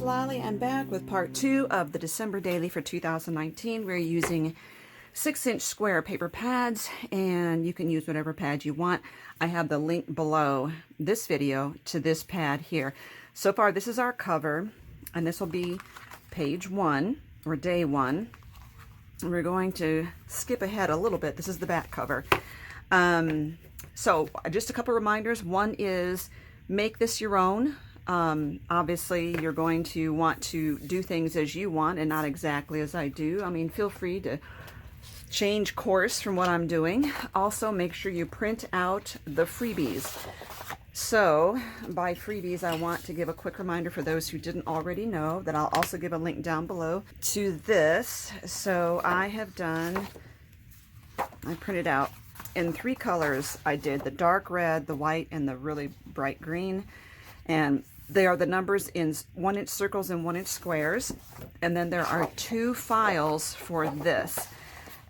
Lolly. I'm back with part 2 of the December daily for 2019. We're using 6-inch square paper pads, and you can use whatever pad you want. I have the link below this video to this pad here. So far, this is our cover, and this will be page 1 or day 1. We're going to skip ahead a little bit. This is the back cover. So just a couple reminders. One is make this your own. Obviously you're going to want to do things as you want and not exactly as I do. I mean, feel free to change course from what I'm doing. Also, make sure you print out the freebies. So by freebies, I want to give a quick reminder for those who didn't already know that I'll also give a link down below to this. So I printed out in 3 colors. I did the dark red, the white, and the really bright green. And they are the numbers in 1-inch circles and 1-inch squares. And then there are 2 files for this.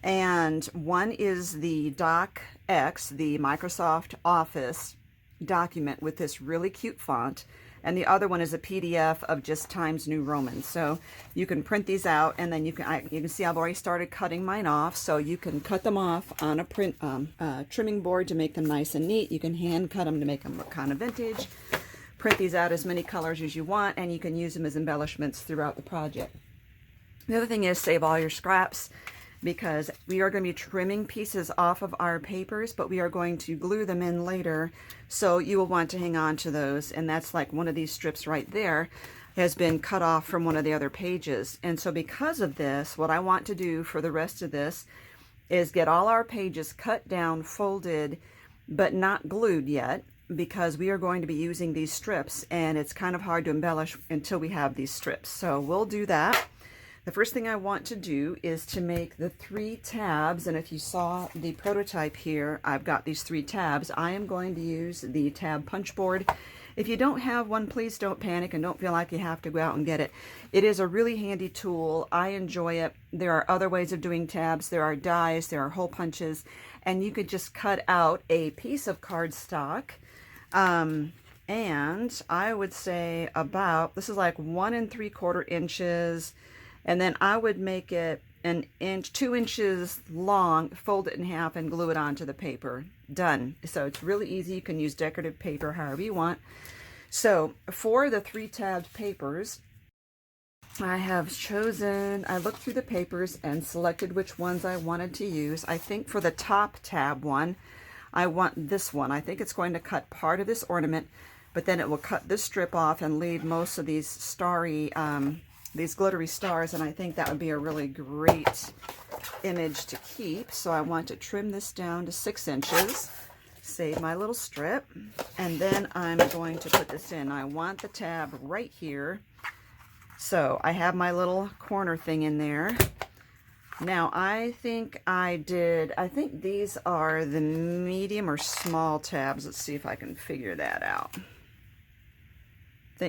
And one is the DocX, the Microsoft Office document with this really cute font. And the other one is a PDF of just Times New Roman. So you can print these out, and then you can see I've already started cutting mine off. So you can cut them off on a trimming board to make them nice and neat. You can hand cut them to make them look kind of vintage. Print these out as many colors as you want, and you can use them as embellishments throughout the project. The other thing is save all your scraps, because we are going to be trimming pieces off of our papers, but we are going to glue them in later, so you will want to hang on to those. And that's like one of these strips right there has been cut off from one of the other pages. And so because of this, what I want to do for the rest of this is get all our pages cut down, folded, but not glued yet, because we are going to be using these strips, and it's kind of hard to embellish until we have these strips. So we'll do that. The first thing I want to do is to make the 3 tabs, and if you saw the prototype here, I've got these 3 tabs. I am going to use the tab punch board. If you don't have one, please don't panic and don't feel like you have to go out and get it. It is a really handy tool. I enjoy it. There are other ways of doing tabs. There are dies, there are hole punches, and you could just cut out a piece of cardstock. And I would say about, this is like 1 3/4 inches. And then I would make it 2 inches long, fold it in half, and glue it onto the paper. Done. So it's really easy. You can use decorative paper however you want. So for the 3 tabbed papers, I looked through the papers and selected which ones I wanted to use. I think for the top tab one, I want this one. I think it's going to cut part of this ornament, but then it will cut this strip off and leave most of these starry, these glittery stars, and I think that would be a really great image to keep. So I want to trim this down to 6 inches, save my little strip, and then I'm going to put this in. I want the tab right here. So I have my little corner thing in there. Now I think these are the medium or small tabs. Let's see if I can figure that out.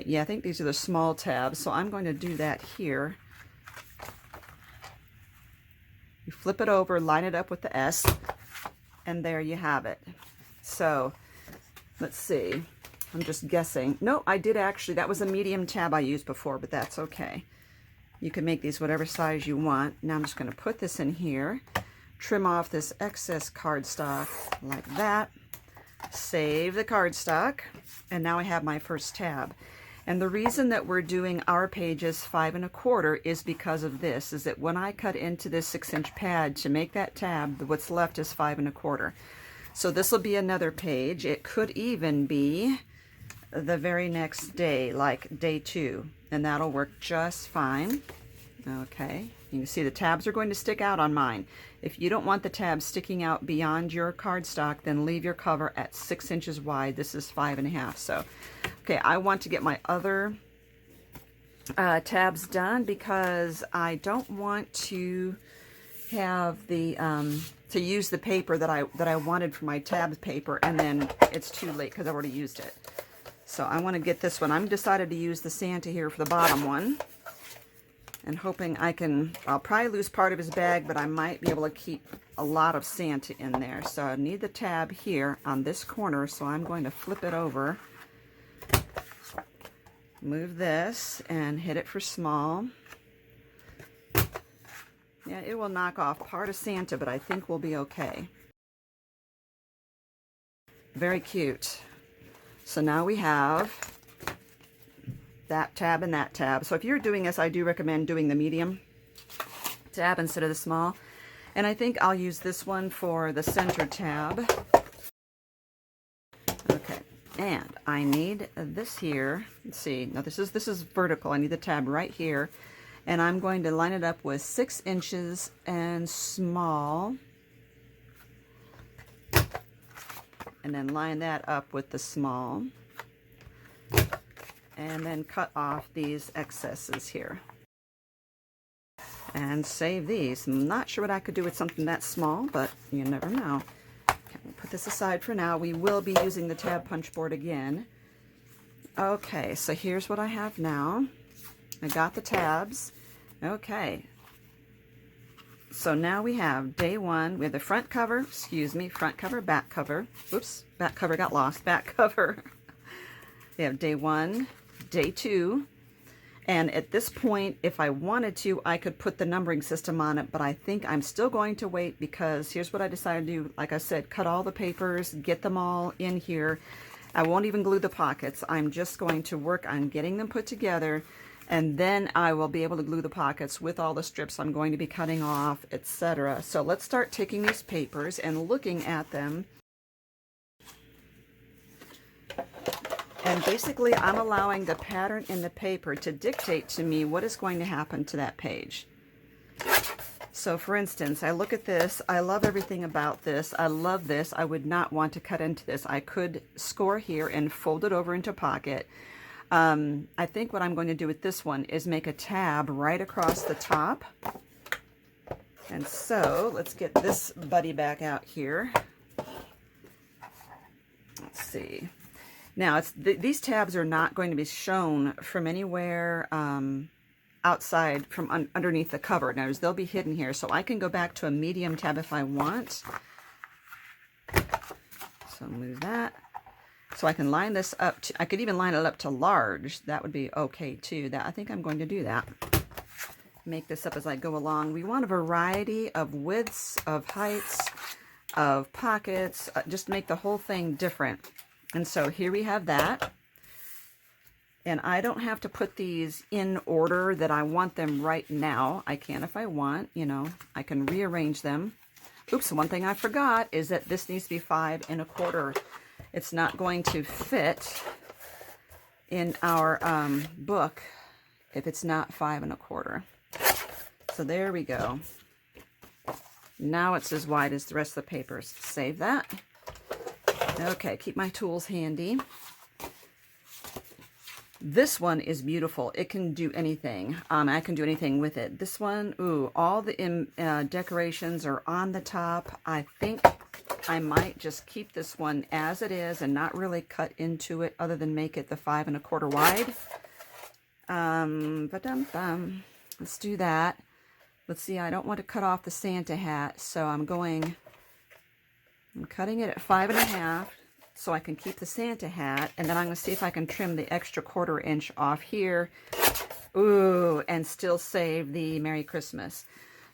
Yeah, I think these are the small tabs, so I'm going to do that here. You flip it over, line it up with the S, and there you have it. So let's see, I'm just guessing. No, I did actually, that was a medium tab I used before, but that's okay. You can make these whatever size you want. Now I'm just going to put this in here, trim off this excess cardstock like that, save the cardstock, and now I have my first tab. And the reason that we're doing our pages 5 1/4 is because of this, is that when I cut into this 6-inch pad to make that tab, what's left is 5 1/4. So this will be another page. It could even be the very next day, like day 2, and that'll work just fine. Okay, you can see the tabs are going to stick out on mine. If you don't want the tabs sticking out beyond your cardstock, then leave your cover at 6 inches wide. This is 5 1/2. So, okay, I want to get my other tabs done, because I don't want to have the to use the paper that I wanted for my tab paper, and then it's too late because I've already used it. So I want to get this one. I'm decided to use the Santa here for the bottom one, and hoping I'll probably lose part of his bag, but I might be able to keep a lot of Santa in there. So I need the tab here on this corner, so I'm going to flip it over move this and hit it for small. Yeah, it will knock off part of Santa, but I think we'll be okay. Very cute. So now we have that tab and that tab. So if you're doing this, I do recommend doing the medium tab instead of the small. And I think I'll use this one for the center tab. Okay, and I need this here. Let's see. Now this is vertical. I need the tab right here. And I'm going to line it up with 6 inches and small. And then line that up with the small. And then cut off these excesses here. And save these. I'm not sure what I could do with something that small, but you never know. Okay, we'll put this aside for now. We will be using the tab punch board again. Okay, so here's what I have now. I got the tabs. Okay. So now we have day 1. We have the front cover, front cover, back cover. Oops, back cover got lost. Back cover. We have day 1, day 2. And at this point, if I wanted to, I could put the numbering system on it, but I think I'm still going to wait because here's what I decided to do. Like I said, cut all the papers, get them all in here. I won't even glue the pockets. I'm just going to work on getting them put together, and then I will be able to glue the pockets with all the strips I'm going to be cutting off, etc. So let's start taking these papers and looking at them. And basically, I'm allowing the pattern in the paper to dictate to me what is going to happen to that page. So for instance, I look at this, I love everything about this, I love this, I would not want to cut into this. I could score here and fold it over into pocket. I think what I'm going to do with this one is make a tab right across the top. And so let's get this buddy back out here. Let's see. Now, these tabs are not going to be shown from anywhere outside, from underneath the cover. Now, they'll be hidden here, so I can go back to a medium tab if I want. So move that. So I can line this up to, I could even line it up to large. That would be okay too. I think I'm going to do that. Make this up as I go along. We want a variety of widths, of heights, of pockets, just make the whole thing different. And so here we have that. And I don't have to put these in order that I want them right now. I can if I want, you know, I can rearrange them. Oops, one thing I forgot is that this needs to be 5 1/4. It's not going to fit in our book if it's not 5 1/4. So there we go. Now it's as wide as the rest of the papers. Save that. Okay, keep my tools handy. This one is beautiful. It can do anything. I can do anything with it. This one, ooh, all the decorations are on the top. I think I might just keep this one as it is and not really cut into it other than make it the 5 1/4 wide. Let's do that. Let's see, I don't want to cut off the Santa hat, so I'm cutting it at 5 1/2 so I can keep the Santa hat, and then I'm going to see if I can trim the extra 1/4 inch off here. Ooh, and still save the Merry Christmas.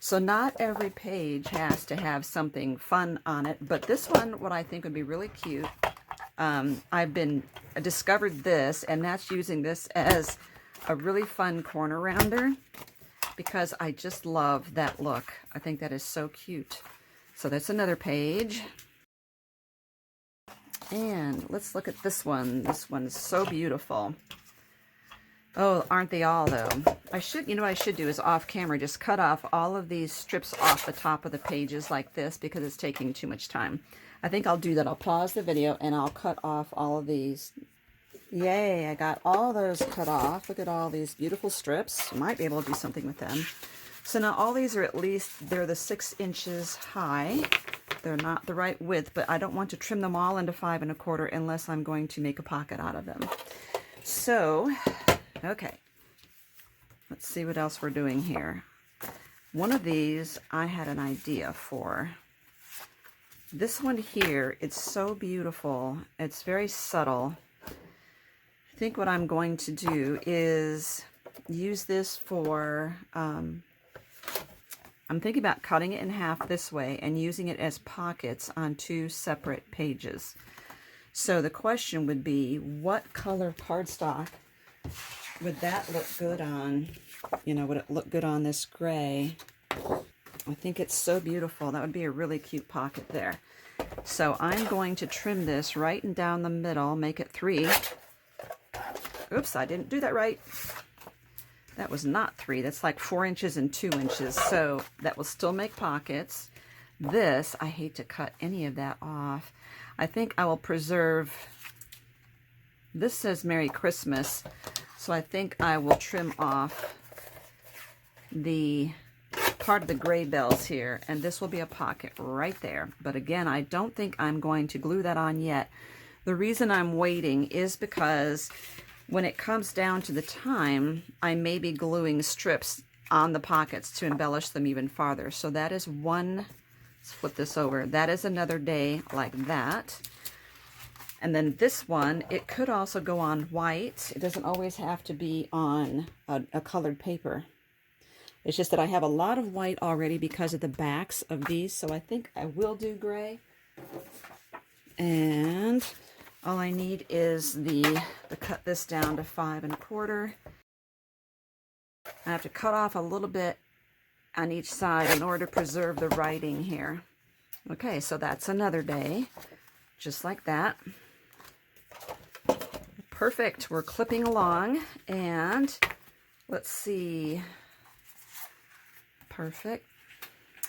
So not every page has to have something fun on it, but this one, what I think would be really cute, I discovered this, and that's using this as a really fun corner rounder because I just love that look. I think that is so cute. So that's another page. And let's look at this one. This one is so beautiful. Oh, aren't they all though? You know what I should do is off camera, just cut off all of these strips off the top of the pages like this because it's taking too much time. I think I'll do that. I'll pause the video and I'll cut off all of these. Yay, I got all those cut off. Look at all these beautiful strips. Might be able to do something with them. So now all these are they're the 6 inches high. They're not the right width, but I don't want to trim them all into 5 1/4 unless I'm going to make a pocket out of them. So, okay. Let's see what else we're doing here. One of these I had an idea for. This one here, it's so beautiful. It's very subtle. I think what I'm going to do is use this for, I'm thinking about cutting it in half this way and using it as pockets on 2 separate pages. So the question would be, what color cardstock would that look good on? You know, would it look good on this gray? I think it's so beautiful. That would be a really cute pocket there. So I'm going to trim this right and down the middle, make it 3. Oops, I didn't do that right. That was not 3. That's like 4 inches and 2 inches. So that will still make pockets. This, I hate to cut any of that off. I think I will preserve, this says Merry Christmas, so I think I will trim off the part of the gray bells here, and this will be a pocket right there. But again, I don't think I'm going to glue that on yet. The reason I'm waiting is because when it comes down to the time, I may be gluing strips on the pockets to embellish them even farther. So that is one. Let's flip this over. That is another day like that. And then this one, it could also go on white. It doesn't always have to be on a colored paper. It's just that I have a lot of white already because of the backs of these, so I think I will do gray. And all I need is to cut this down to 5 1/4. I have to cut off a little bit on each side in order to preserve the writing here. Okay, so that's another day, just like that. Perfect, we're clipping along, and let's see. Perfect.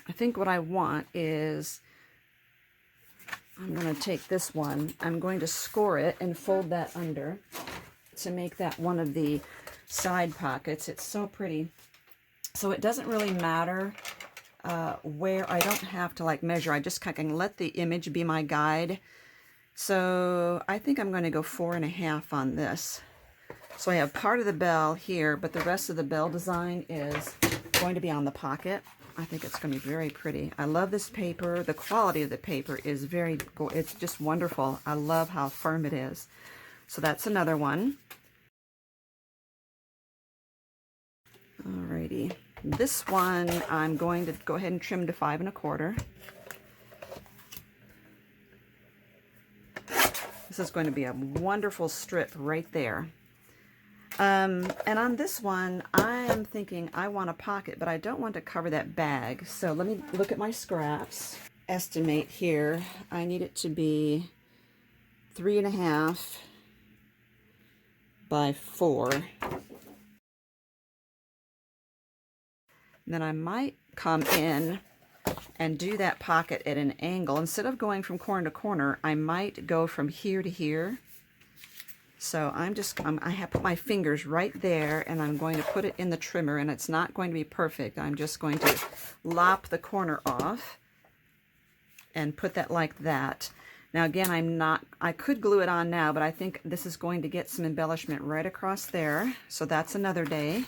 I think what I want is, I'm going to take this one, I'm going to score it and fold that under to make that one of the side pockets. It's so pretty. So it doesn't really matter where, I don't have to like measure. I just kind of can let the image be my guide. So I think I'm going to go 4 1/2 on this. So I have part of the bell here, but the rest of the bell design is going to be on the pocket. I think it's going to be very pretty. I love this paper. The quality of the paper is it's just wonderful. I love how firm it is. So that's another one. Alrighty. This one I'm going to go ahead and trim to 5 1/4. This is going to be a wonderful strip right there. And on this one, I'm thinking I want a pocket, but I don't want to cover that bag. So let me look at my scraps. Estimate here. I need it to be 3 1/2 by 4. And then I might come in and do that pocket at an angle. Instead of going from corner to corner, I might go from here to here. So I have put my fingers right there, and I'm going to put it in the trimmer, and it's not going to be perfect. I'm just going to lop the corner off and put that like that. Now again, I could glue it on now, but I think this is going to get some embellishment right across there. So that's another day.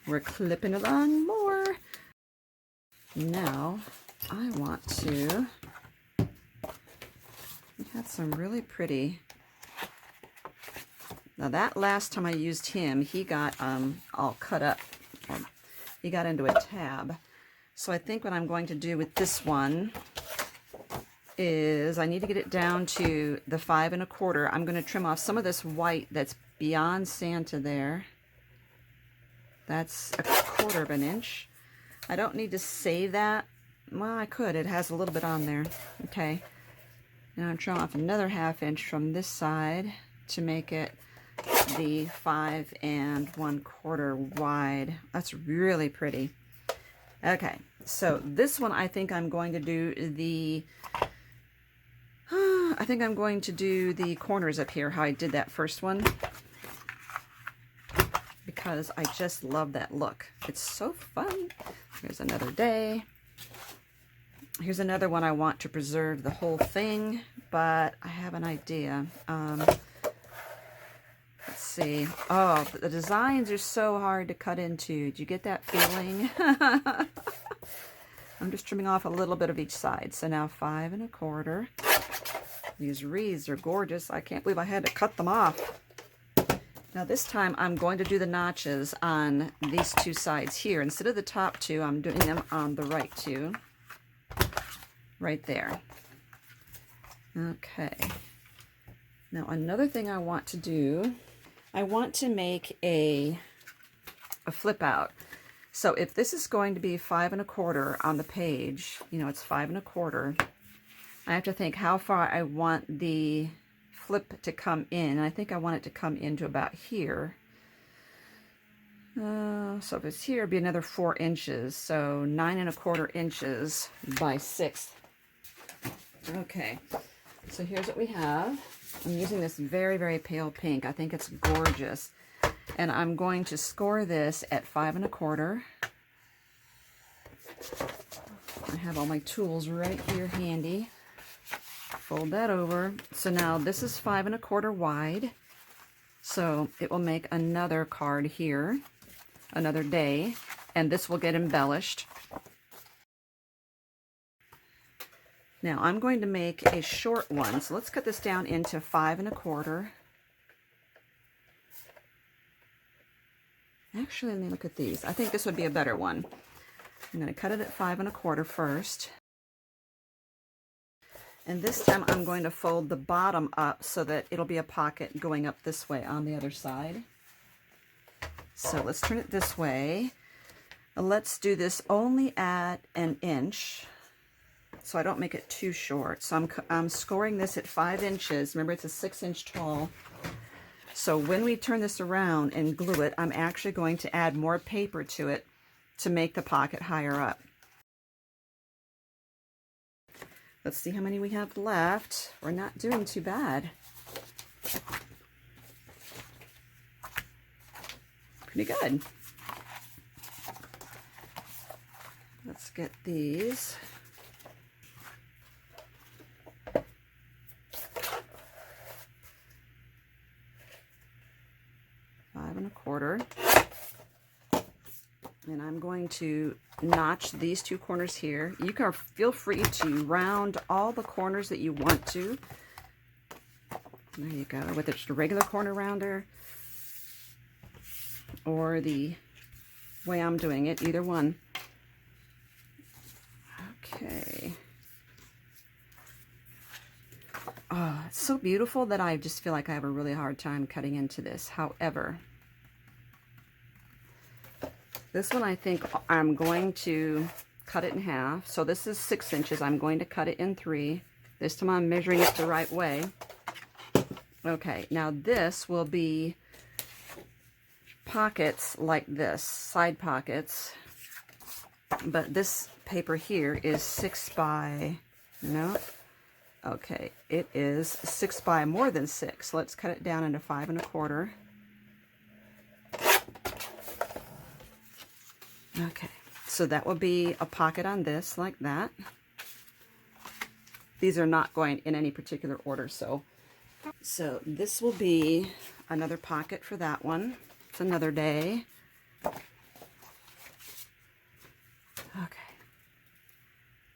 We're clipping along more. Now, I want to, we had some really pretty, now that last time I used him, he got all cut up. He got into a tab. So I think what I'm going to do with this one is I need to get it down to the 5 1/4. I'm going to trim off some of this white that's beyond Santa there. That's 1/4 of an inch. I don't need to save that. Well, I could. It has a little bit on there. Okay. Now I'm trimming off another 1/2 inch from this side to make it the 5 1/4 wide. That's really pretty. Okay. So this one, I think I'm going to do the corners up here, how I did that first one, because I just love that look. It's so fun. Here's another day. Here's another one. I want to preserve the whole thing, but I have an idea. Let's see. Oh, the designs are so hard to cut into. Do you get that feeling? I'm just trimming off a little bit of each side. So now 5 1/4. These wreaths are gorgeous. I can't believe I had to cut them off. Now this time I'm going to do the notches on these two sides here. Instead of the top two, I'm doing them on the right two. Right there. Okay. Now another thing I want to do, I want to make a flip out. So if this is going to be 5 1/4 on the page, you know, it's 5 1/4, I have to think how far I want the flip to come in. I think I want it to come into about here. So if it's here, it'd be another 4 inches. So 9 1/4 inches by 6. Okay, so here's what we have. I'm using this very, very pale pink. I think it's gorgeous. And I'm going to score this at 5 1/4. I have all my tools right here handy. Fold that over. So now this is 5 1/4 wide. So it will make another card here, another day, and this will get embellished. Now I'm going to make a short one. So let's cut this down into 5 1/4. Actually, let me look at these. I think this would be a better one. I'm going to cut it at 5 1/4 first. And this time I'm going to fold the bottom up so that it'll be a pocket going up this way on the other side. So let's turn it this way. Let's do this only at 1 inch, so I don't make it too short. So I'm scoring this at 5 inches. Remember, it's a 6-inch tall. So when we turn this around and glue it, I'm actually going to add more paper to it to make the pocket higher up. Let's see how many we have left. We're not doing too bad. Pretty good. Let's get these. Five 1/4. And I'm going to notch these 2 corners here. You can feel free to round all the corners that you want to. There you go, whether it's a regular corner rounder or the way I'm doing it, either one. Okay. Oh, it's so beautiful that I just feel like I have a really hard time cutting into this. However, this one I think I'm going to cut it in half. So this is 6 inches. I'm going to cut it in 3. This time I'm measuring it the right way. Okay, now this will be pockets like this, side pockets. But this paper here is 6 by, no, okay, it is 6 by more than 6. Let's cut it down into 5 1/4. Okay, so that will be a pocket on this, like that. These are not going in any particular order, so this will be another pocket for that one. It's another day. Okay,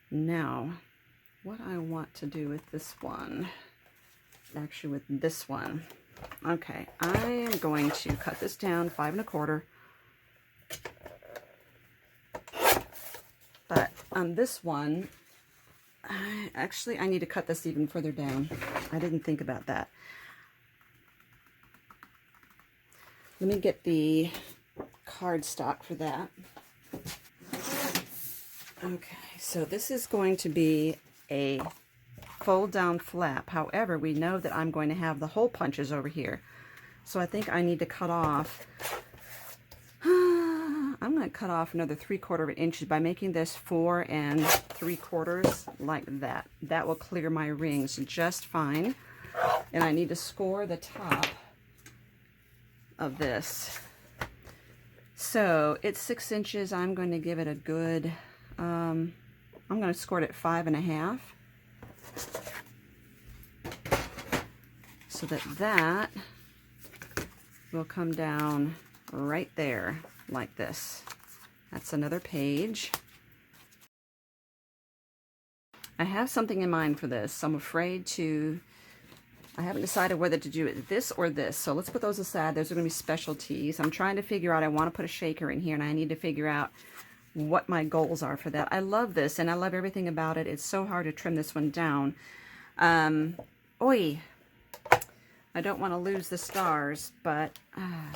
now what I want to do with this one, actually with this one, okay, I am going to cut this down 5 1/4. But on this one, I need to cut this even further down. I didn't think about that. Let me get the cardstock for that. Okay, so this is going to be a fold down flap. However, we know that I'm going to have the hole punches over here. So I think I need to cut off, I'm going to cut off another 3/4 inches by making this 4 3/4 like that. That will clear my rings just fine. And I need to score the top of this. So it's 6 inches. I'm going to give it a good, I'm going to score it at 5 1/2. So that will come down right there like this. That's another page. I have something in mind for this. I'm afraid to I haven't decided whether to do it this or this, so let's put those aside. Those are going to be specialties. I'm trying to figure out, I want to put a shaker in here, and I need to figure out what my goals are for that. I love this, and I love everything about it. It's so hard to trim this one down. Oi! I don't want to lose the stars, but I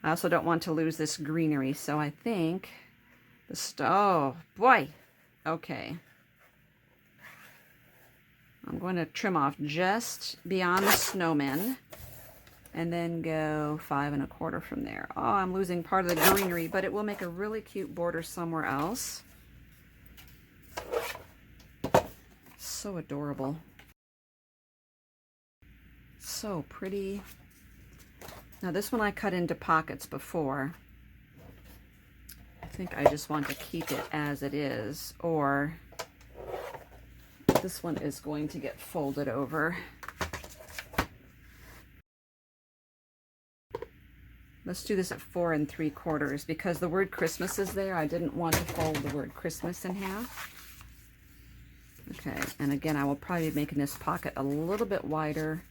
also don't want to lose this greenery, so I think oh, boy! Okay. I'm going to trim off just beyond the snowmen and then go 5 1/4 from there. Oh, I'm losing part of the greenery, but it will make a really cute border somewhere else. So adorable. So pretty. Now this one I cut into pockets before. I think I just want to keep it as it is, or this one is going to get folded over. Let's do this at 4 3/4 because the word Christmas is there. I didn't want to fold the word Christmas in half. Okay, and again, I will probably be making this pocket a little bit wider.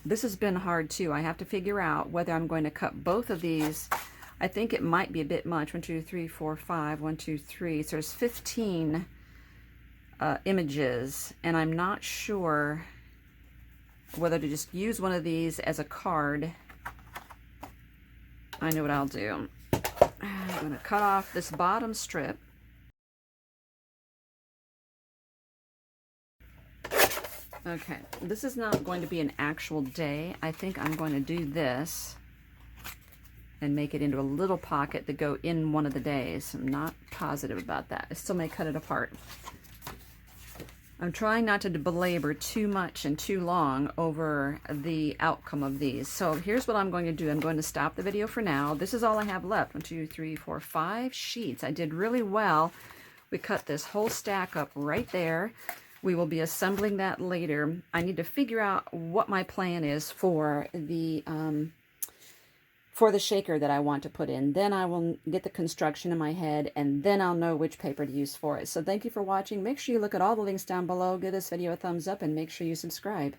This has been hard too. I have to figure out whether I'm going to cut both of these. I think it might be a bit much. 1 2 3 4 5 1 2 3. So there's 15 images, and I'm not sure whether to just use one of these as a card. I know what I'll do. I'm going to cut off this bottom strip. Okay, this is not going to be an actual day. I think I'm going to do this and make it into a little pocket to go in one of the days. I'm not positive about that. I still may cut it apart. I'm trying not to belabor too much and too long over the outcome of these. So here's what I'm going to do. I'm going to stop the video for now. This is all I have left. 1 2 3 4 5 sheets. I did really well. We cut this whole stack up right there. We will be assembling that later. I need to figure out what my plan is for the shaker that I want to put in. Then I will get the construction in my head, and then I'll know which paper to use for it. So thank you for watching. Make sure you look at all the links down below. Give this video a thumbs up, and make sure you subscribe.